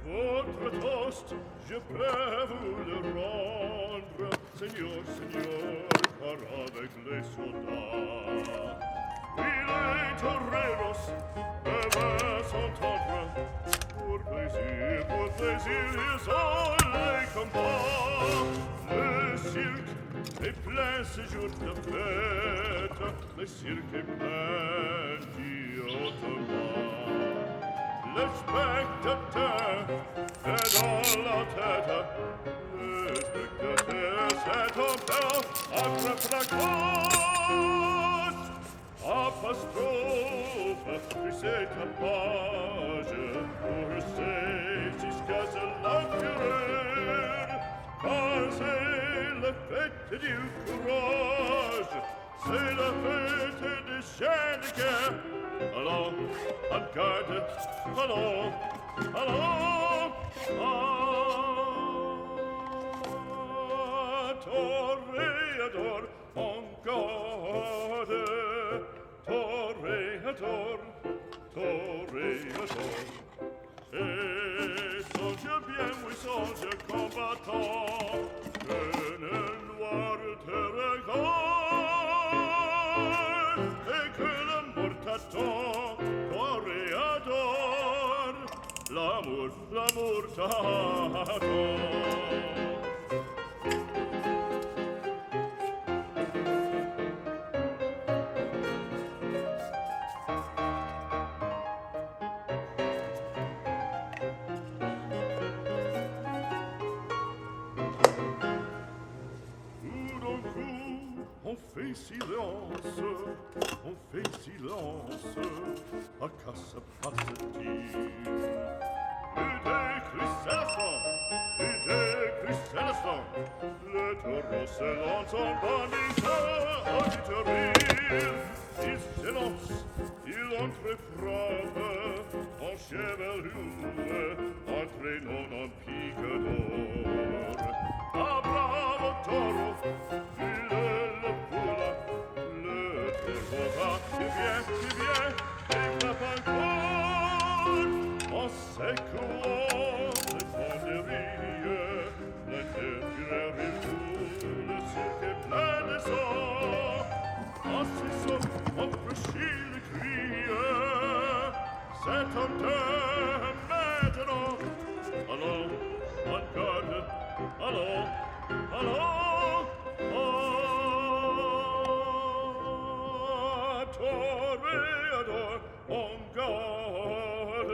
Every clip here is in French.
Votre toast, je peux vous le rendre, Seigneur, Seigneur, car avec les soldats, il est toreros, peuvent s'entendre, pour plaisir, ils ont les combats. Le cirque est plein ce jour de fête, le cirque est plein d'automate. Le spectateur est dans la tête, le spectateur s'est offert attrape la côte. Apostrophe, puis c'est ta page, pour c'est jusqu'à ce la fureur, car c'est la fête du courage, c'est la fête des chiens de guerre. Allons, en garde, allons, allons, toréador, en garde, toréador, toréador. Et songe bien, oui, songe combattant, que le noir te regarde, et que la mort t'attend, toréador, l'amour t'attend. On fait silence, à casse passe-t-il. Le taureau se lance en bandissant, auditorie. Il s'élance, il entre frappe, en chevelure, entraînant en pique d'or. Ah, bravo taureau, tu viens, et frappe encore, en secouant les banderilles, la terre fureur est fou, le cirque est plein de sang, en cessant, on franchit le cri, c'est ton temps maintenant, allons, en garde, allons, allons, toréador, en garde,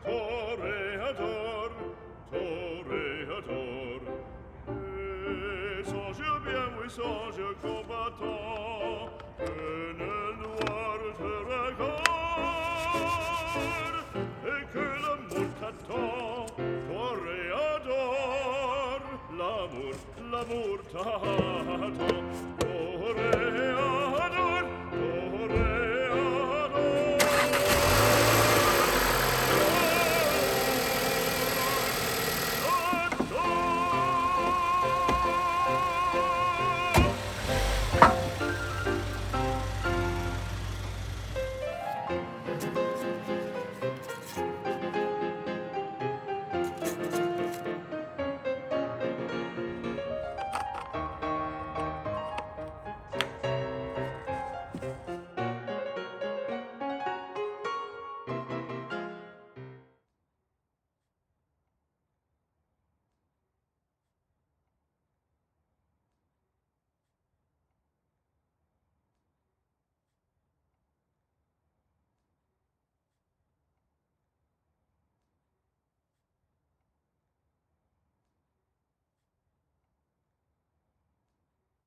toréador, toréador. Et songe bien, oui, songe combattant, que le noir te regarde, et que l'amour t'attend, toréador, l'amour t'attend.